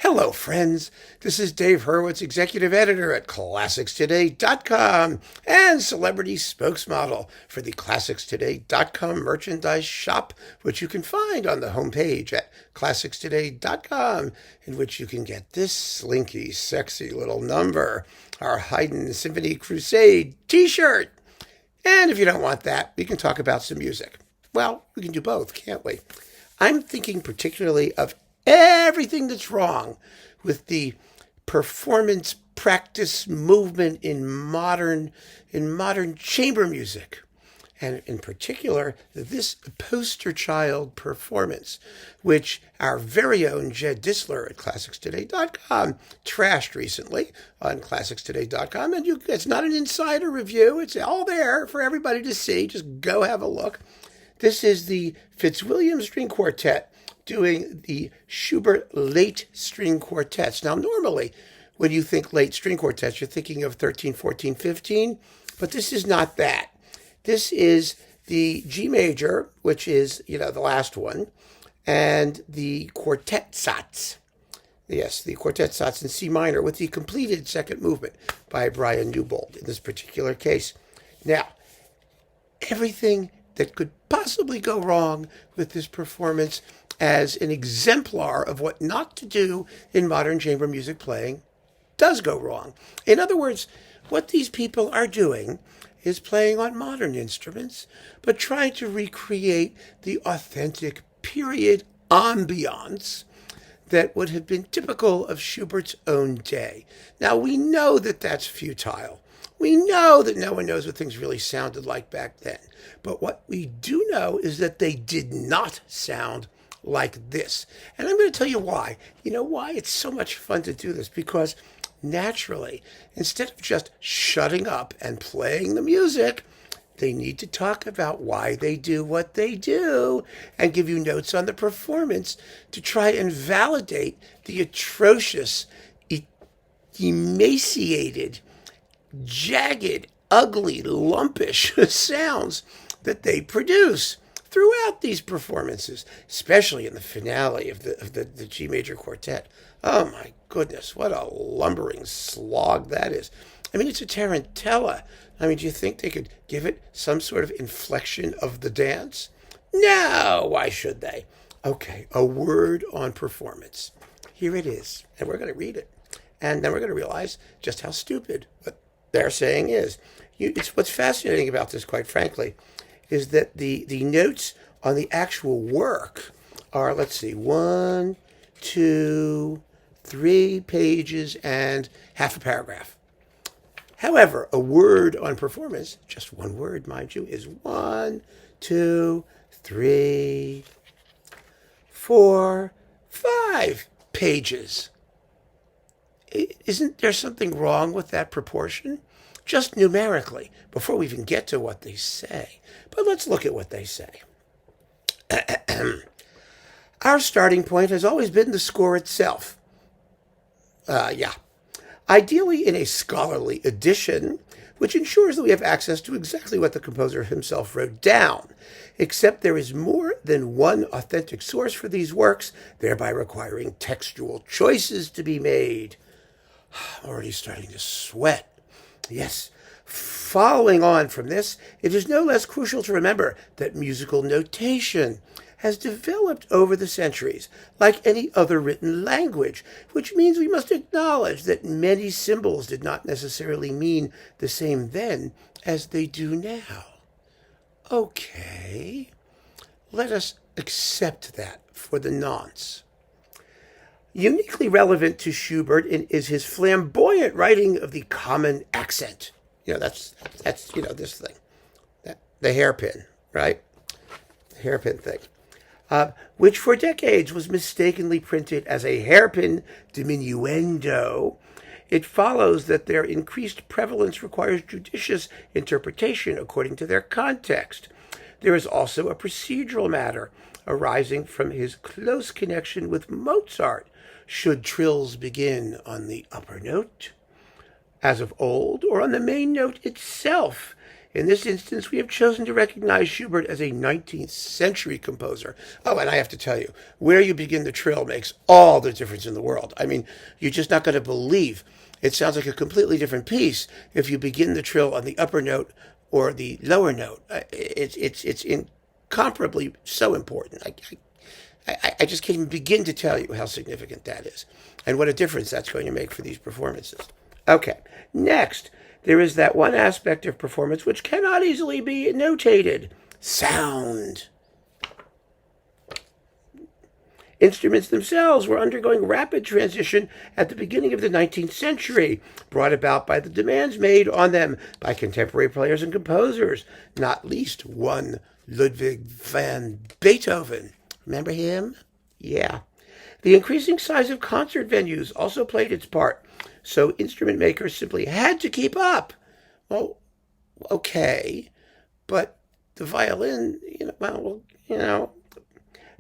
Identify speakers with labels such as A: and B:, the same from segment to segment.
A: Hello, friends. This is Dave Hurwitz, executive editor at ClassicsToday.com and celebrity spokesmodel for the ClassicsToday.com merchandise shop, which you can find on the homepage at ClassicsToday.com, in which you can get this slinky, sexy little number, our Haydn Symphony Crusade t-shirt. And if you don't want that, we can talk about some music. Well, we can do both, can't we? I'm thinking particularly of everything that's wrong with the performance practice movement in modern chamber music, and in particular this poster child performance, which our very own Jed Disler at ClassicsToday.com trashed recently on ClassicsToday.com, and it's not an insider review; it's all there for everybody to see. Just go have a look. This is the Fitzwilliam String Quartet doing the Schubert late string quartets. Now, normally, when you think late string quartets, you're thinking of 13, 14, 15, but this is not that. This is the G major, which is, the last one, and the quartet sats. Yes, the quartet sats in C minor with the completed second movement by Brian Newbold in this particular case. Now, everything that could possibly go wrong with this performance as an exemplar of what not to do in modern chamber music playing does go wrong. In other words, what these people are doing is playing on modern instruments, but trying to recreate the authentic period ambiance that would have been typical of Schubert's own day. Now, we know that that's futile. We know that no one knows what things really sounded like back then. But what we do know is that they did not sound like this. And I'm going to tell you why. You know why it's so much fun to do this? Because naturally, instead of just shutting up and playing the music, they need to talk about why they do what they do and give you notes on the performance to try and validate the atrocious, emaciated, jagged, ugly, lumpish sounds that they produce throughout these performances, especially in the finale of the G major quartet. Oh my goodness, what a lumbering slog that is. I mean, it's a tarantella. I mean, do you think they could give it some sort of inflection of the dance? No, why should they? Okay, a word on performance. Here it is, and we're going to read it. And then we're going to realize just how stupid what they're saying is. It's what's fascinating about this, quite frankly, is that the notes on the actual work are, 1, 2, 3 pages and half a paragraph. However, a word on performance, just one word, mind you, is 1, 2, 3, 4, 5 pages. Isn't there something wrong with that proportion? Just numerically, before we even get to what they say. But let's look at what they say. Our starting point has always been the score itself. Ideally in a scholarly edition, which ensures that we have access to exactly what the composer himself wrote down, except there is more than one authentic source for these works, thereby requiring textual choices to be made. I'm already starting to sweat. Yes, following on from this, it is no less crucial to remember that musical notation has developed over the centuries, like any other written language, which means we must acknowledge that many symbols did not necessarily mean the same then as they do now. Okay, let us accept that for the nonce. Uniquely relevant to Schubert is his flamboyant writing of the common accent. That's this thing, the hairpin, right? The hairpin thing, which for decades was mistakenly printed as a hairpin diminuendo. It follows that their increased prevalence requires judicious interpretation according to their context. There is also a procedural matter arising from his close connection with Mozart. Should trills begin on the upper note, as of old, or on the main note itself, In this instance, we have chosen to recognize Schubert as a 19th century composer. Oh, and I have to tell you, where you begin the trill makes all the difference in the world. I mean, you're just not going to believe it sounds like a completely different piece if you begin the trill on the upper note or the lower note. It's incomparably so important. I just can't even begin to tell you how significant that is and what a difference that's going to make for these performances. Okay, next, there is that one aspect of performance which cannot easily be notated: sound. Instruments themselves were undergoing rapid transition at the beginning of the 19th century, brought about by the demands made on them by contemporary players and composers, not least one Ludwig van Beethoven. Remember him? Yeah. The increasing size of concert venues also played its part, so instrument makers simply had to keep up. Well, okay, but the violin,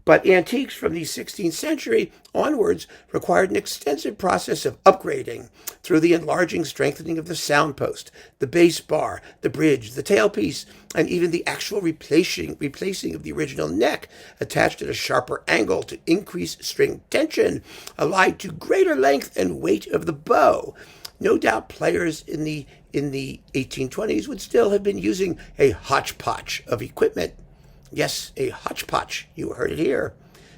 A: but antiques from the 16th century onwards required an extensive process of upgrading through the enlarging strengthening of the sound post, the bass bar, the bridge, the tailpiece, and even the actual replacing of the original neck attached at a sharper angle to increase string tension, allied to greater length and weight of the bow. No doubt players in the 1820s would still have been using a hodgepodge of equipment. Yes, a hodgepodge. You heard it here.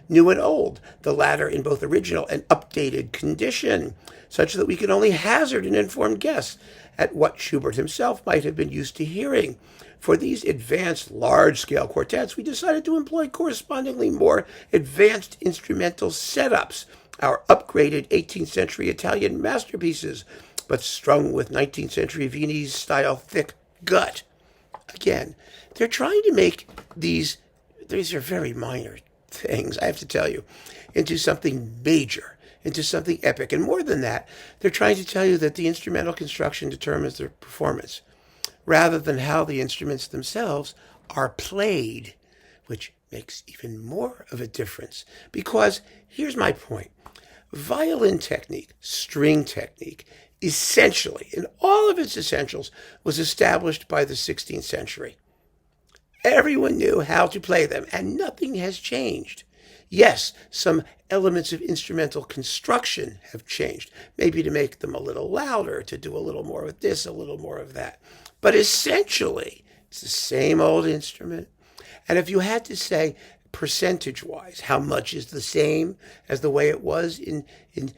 A: New and old, the latter in both original and updated condition, such that we can only hazard an informed guess at what Schubert himself might have been used to hearing. For these advanced large-scale quartets, we decided to employ correspondingly more advanced instrumental setups, our upgraded 18th century Italian masterpieces, but strung with 19th century Viennese-style thick gut. Again, they're trying to make these are very minor things, I have to tell you, into something major, into something epic. And more than that, they're trying to tell you that the instrumental construction determines their performance, rather than how the instruments themselves are played, which makes even more of a difference. Because here's my point. Violin technique, string technique, essentially, in all of its essentials, was established by the 16th century. Everyone knew how to play them, and nothing has changed. Yes, some elements of instrumental construction have changed, maybe to make them a little louder, to do a little more of this, a little more of that. But essentially, it's the same old instrument. And if you had to say, percentage-wise, how much is the same as the way it was in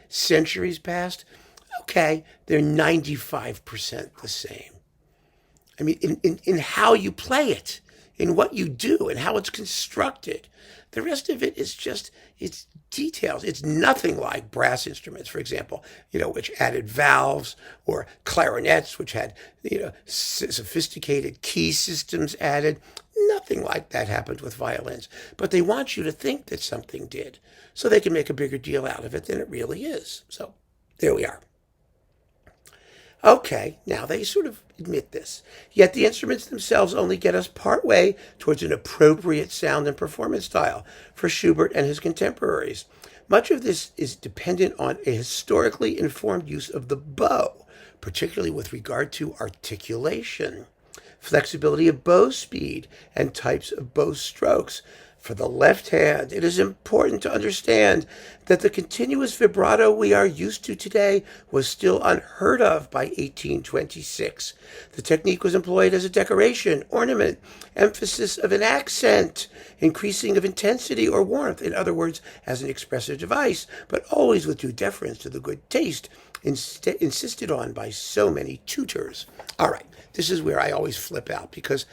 A: centuries past, okay, they're 95% the same. I mean, in how you play it, in what you do, and how it's constructed. The rest of it is just, it's details. It's nothing like brass instruments, for example, which added valves, or clarinets, which had, sophisticated key systems added. Nothing like that happened with violins. But they want you to think that something did, so they can make a bigger deal out of it than it really is. So there we are. Okay, now they sort of admit this. Yet the instruments themselves only get us partway towards an appropriate sound and performance style for Schubert and his contemporaries. Much of this is dependent on a historically informed use of the bow, particularly with regard to articulation, flexibility of bow speed, and types of bow strokes. For the left hand, it is important to understand that the continuous vibrato we are used to today was still unheard of by 1826. The technique was employed as a decoration, ornament, emphasis of an accent, increasing of intensity or warmth, in other words, as an expressive device, but always with due deference to the good taste insisted on by so many tutors. All right, this is where I always flip out, because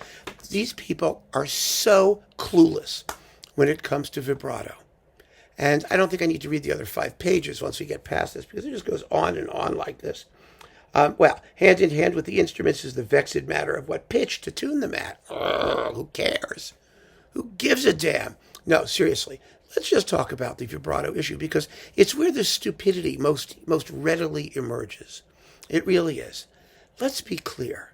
A: these people are so clueless when it comes to vibrato. And I don't think I need to read the other 5 pages once we get past this, because it just goes on and on like this. Well, hand in hand with the instruments is the vexed matter of what pitch to tune them at. Who cares? Who gives a damn? No, seriously, let's just talk about the vibrato issue, because it's where the stupidity most readily emerges. It really is. Let's be clear.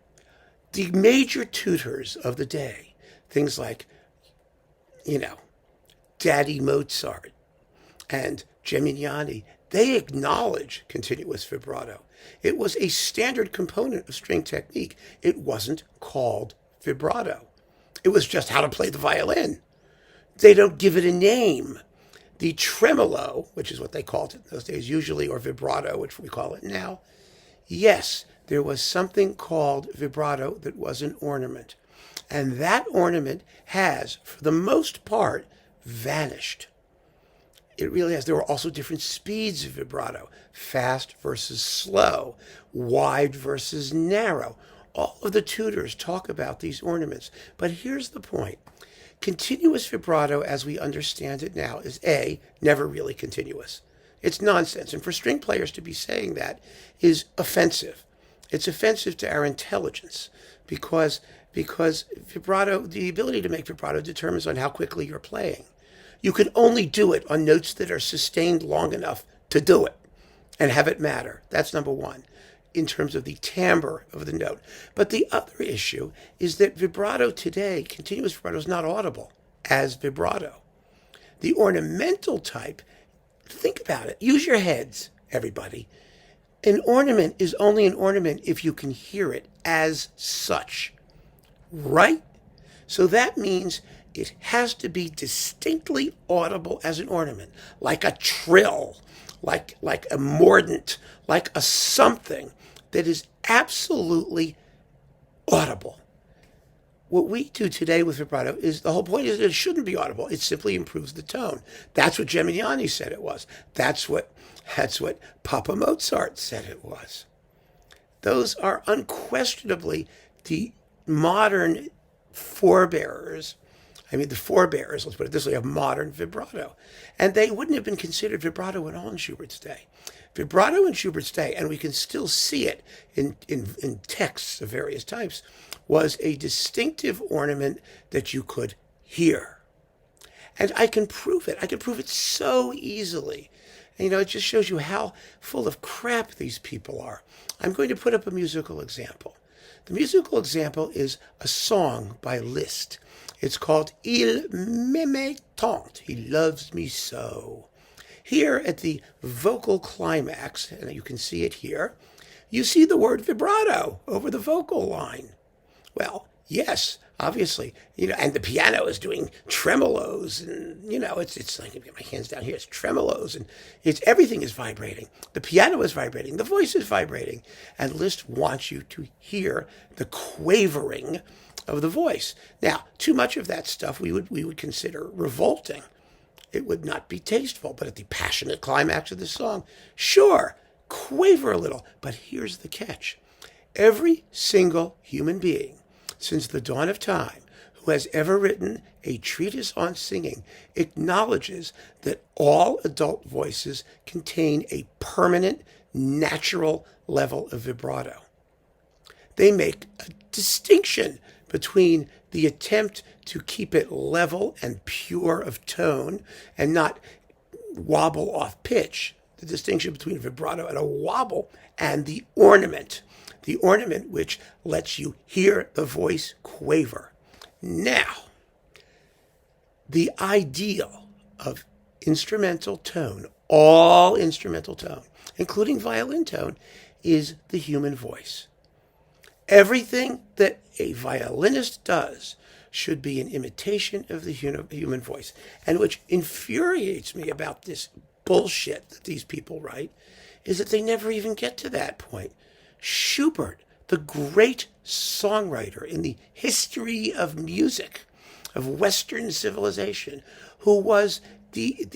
A: The major tutors of the day, things like, Daddy Mozart and Geminiani They acknowledge continuous vibrato. It was a standard component of string technique. It wasn't called vibrato. It was just how to play the violin. They don't give it a name. The tremolo, which is what they called it in those days usually, or vibrato, which we call it now, yes, there was something called vibrato that was an ornament. And that ornament has, for the most part, vanished. It really has. There were also different speeds of vibrato, fast versus slow, wide versus narrow. All of the tutors talk about these ornaments. But here's the point. Continuous vibrato, as we understand it now, is A, never really continuous. It's nonsense. And for string players to be saying that is offensive. It's offensive to our intelligence because vibrato, the ability to make vibrato determines on how quickly you're playing. You can only do it on notes that are sustained long enough to do it and have it matter. That's number one in terms of the timbre of the note. But the other issue is that vibrato today, continuous vibrato, is not audible as vibrato. The ornamental type, think about it. Use your heads, everybody. An ornament is only an ornament if you can hear it as such, right? So that means it has to be distinctly audible as an ornament, like a trill, like a mordant, like a something that is absolutely audible. What we do today with vibrato is, the whole point is that it shouldn't be audible. It simply improves the tone. That's what Geminiani said it was. That's what Papa Mozart said it was. Those are unquestionably the modern forebearers. The forebearers, let's put it this way, of modern vibrato. And they wouldn't have been considered vibrato at all in Schubert's day. Vibrato in Schubert's day, and we can still see it in texts of various types, was a distinctive ornament that you could hear. And I can prove it. I can prove it so easily. And, it just shows you how full of crap these people are. I'm going to put up a musical example. The musical example is a song by Liszt. It's called Il m'aime tant, He Loves Me So. Here at the vocal climax, and you can see it here, you see the word vibrato over the vocal line. Well, yes, obviously, and the piano is doing tremolos, and, it's like, get my hands down here, it's tremolos, and everything is vibrating. The piano is vibrating, the voice is vibrating, and Liszt wants you to hear the quavering of the voice. Now, too much of that stuff we would consider revolting. It would not be tasteful, but at the passionate climax of the song, sure, quaver a little. But here's the catch. Every single human being since the dawn of time who has ever written a treatise on singing acknowledges that all adult voices contain a permanent, natural level of vibrato. They make a distinction between the attempt to keep it level and pure of tone and not wobble off pitch, the distinction between vibrato and a wobble, and the ornament which lets you hear the voice quaver. Now, the ideal of instrumental tone, all instrumental tone, including violin tone, is the human voice. Everything that a violinist does should be an imitation of the human voice. And which infuriates me about this bullshit that these people write is that they never even get to that point. Schubert, the great songwriter in the history of music, of Western civilization, who was the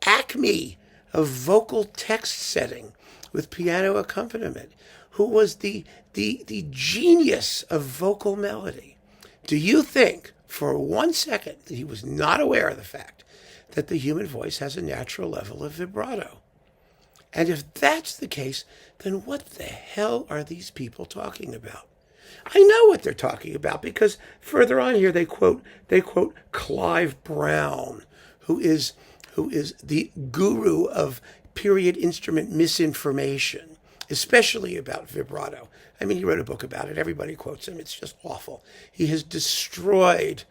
A: acme of vocal text setting with piano accompaniment, who was the genius of vocal melody. Do you think for 1 second that he was not aware of the fact that the human voice has a natural level of vibrato? And if that's the case, then what the hell are these people talking about? I know what they're talking about because further on here they quote Clive Brown, who is the guru of period instrument misinformation, especially about vibrato. He wrote a book about it. Everybody quotes him. It's just awful. He has destroyed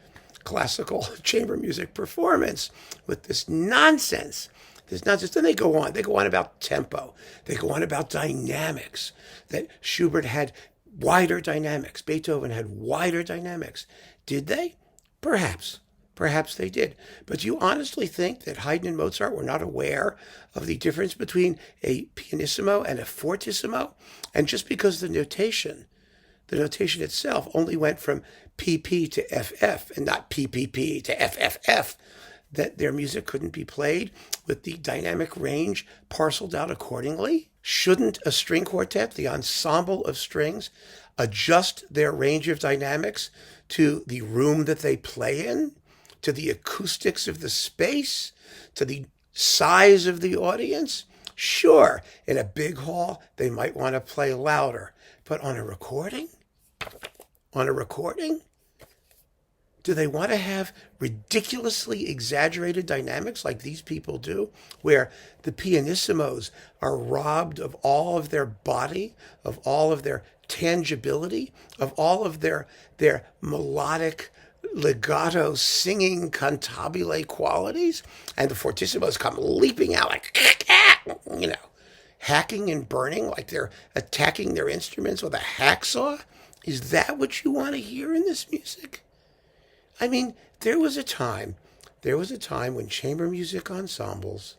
A: classical chamber music performance with this nonsense. Then they go on. They go on about tempo. They go on about dynamics. That Schubert had wider dynamics. Beethoven had wider dynamics. Did they? Perhaps. Perhaps they did. But do you honestly think that Haydn and Mozart were not aware of the difference between a pianissimo and a fortissimo? And just because the notation itself only went from PP to FF and not PPP to FFF, that their music couldn't be played with the dynamic range parceled out accordingly? Shouldn't a string quartet, the ensemble of strings, adjust their range of dynamics to the room that they play in, to the acoustics of the space, to the size of the audience? Sure, in a big hall, they might want to play louder, but on a recording? Do they want to have ridiculously exaggerated dynamics like these people do, where the pianissimos are robbed of all of their body, of all of their tangibility, of all of their melodic legato singing cantabile qualities, and the fortissimos come leaping out like, hacking and burning like they're attacking their instruments with a hacksaw? Is that what you want to hear in this music? I mean, there was a time when chamber music ensembles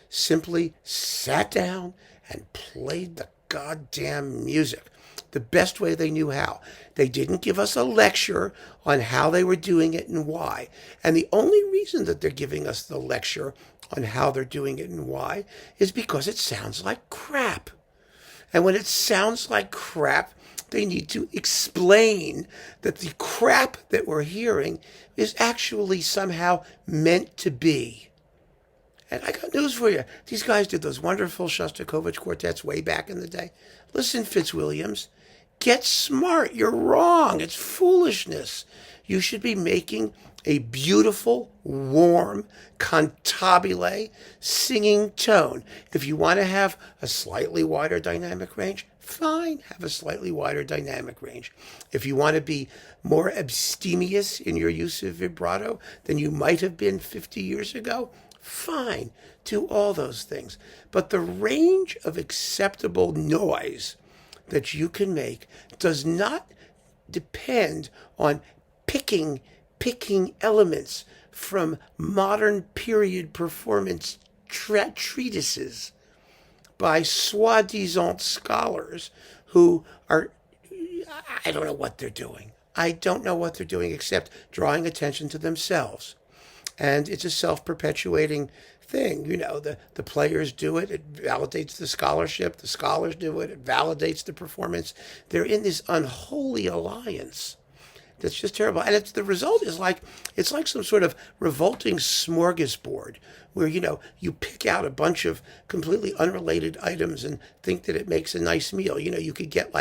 A: simply sat down and played the goddamn music the best way they knew how. They didn't give us a lecture on how they were doing it and why. And the only reason that they're giving us the lecture on how they're doing it and why is because it sounds like crap. And when it sounds like crap, they need to explain that the crap that we're hearing is actually somehow meant to be. And I got news for you. These guys did those wonderful Shostakovich quartets way back in the day. Listen, Fitzwilliams, get smart. You're wrong. It's foolishness. You should be making a beautiful, warm, cantabile singing tone. If you want to have a slightly wider dynamic range, fine, have a slightly wider dynamic range. If you want to be more abstemious in your use of vibrato than you might have been 50 years ago, fine, do all those things. But the range of acceptable noise that you can make does not depend on picking elements from modern period performance treatises by soi-disant scholars who are, I don't know what they're doing. I don't know what they're doing except drawing attention to themselves. And it's a self-perpetuating thing. You know, the players do it. It validates the scholarship. The scholars do it. It validates the performance. They're in this unholy alliance that's just terrible. And the result is it's like some sort of revolting smorgasbord where, you pick out a bunch of completely unrelated items and think that it makes a nice meal. You could get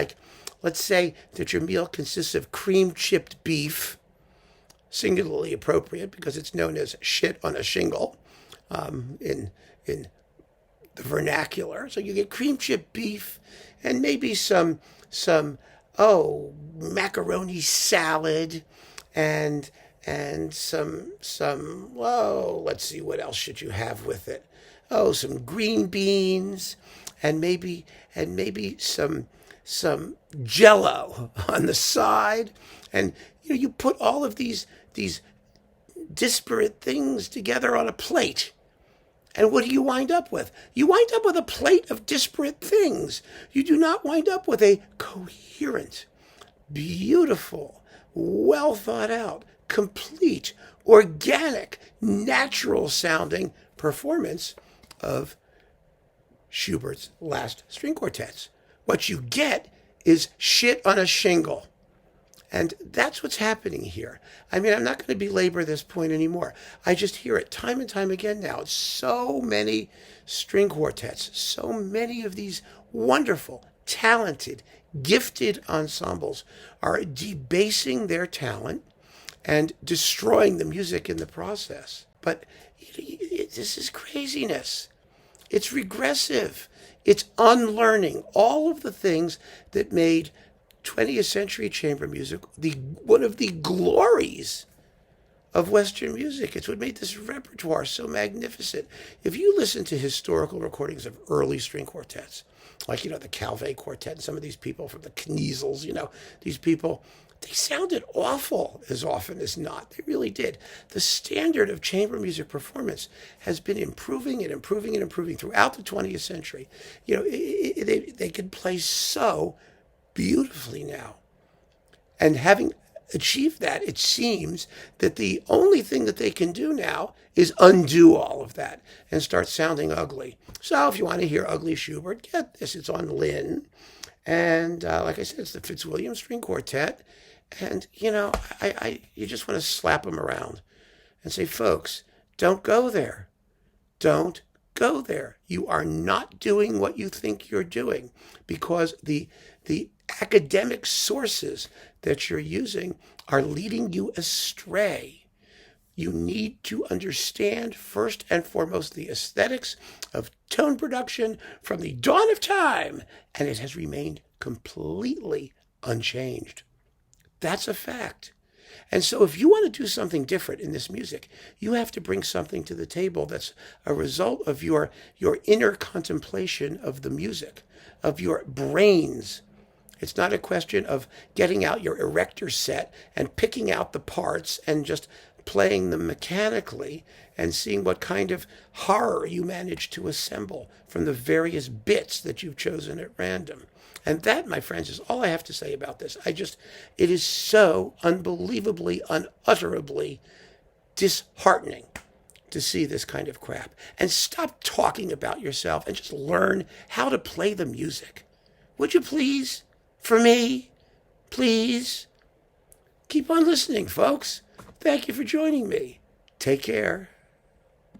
A: let's say that your meal consists of cream-chipped beef, singularly appropriate because it's known as shit on a shingle in the vernacular. So you get cream-chipped beef and maybe some macaroni salad and some let's see, what else should you have with it? Some green beans and maybe some Jello on the side. And you put all of these disparate things together on a plate. And what do you wind up with? You wind up with a plate of disparate things. You do not wind up with a coherent, beautiful, well thought out, complete, organic, natural sounding performance of Schubert's last string quartets. What you get is shit on a shingle. And that's what's happening here. I mean, I'm not going to belabor this point anymore. I just hear it time and time again now. So many string quartets, so many of these wonderful, talented, gifted ensembles are debasing their talent and destroying the music in the process. But this is craziness. It's regressive. It's unlearning all of the things that made 20th century chamber music one of the glories of Western music. It's what made this repertoire so magnificent. If you listen to historical recordings of early string quartets, like, the Calvé Quartet and some of these people from the Kniezels, these people, they sounded awful as often as not. They really did. The standard of chamber music performance has been improving and improving and improving throughout the 20th century. They can play so beautifully now. And having achieved that, it seems that the only thing that they can do now is undo all of that and start sounding ugly. So if you want to hear ugly Schubert, get this. It's on Linn. And like I said, it's the Fitzwilliam String Quartet. And, you just want to slap them around and say, folks, don't go there. Don't go there. You are not doing what you think you're doing, because the academic sources that you're using are leading you astray. You need to understand, first and foremost, the aesthetics of tone production from the dawn of time, and it has remained completely unchanged. That's a fact. And so if you want to do something different in this music, you have to bring something to the table that's a result of your inner contemplation of the music, of your brains. It's not a question of getting out your erector set and picking out the parts and just playing them mechanically and seeing what kind of horror you manage to assemble from the various bits that you've chosen at random. And that, my friends, is all I have to say about this. It is so unbelievably, unutterably disheartening to see this kind of crap. And stop talking about yourself and just learn how to play the music. Would you please? For me? Please? Keep on listening, folks. Thank you for joining me. Take care.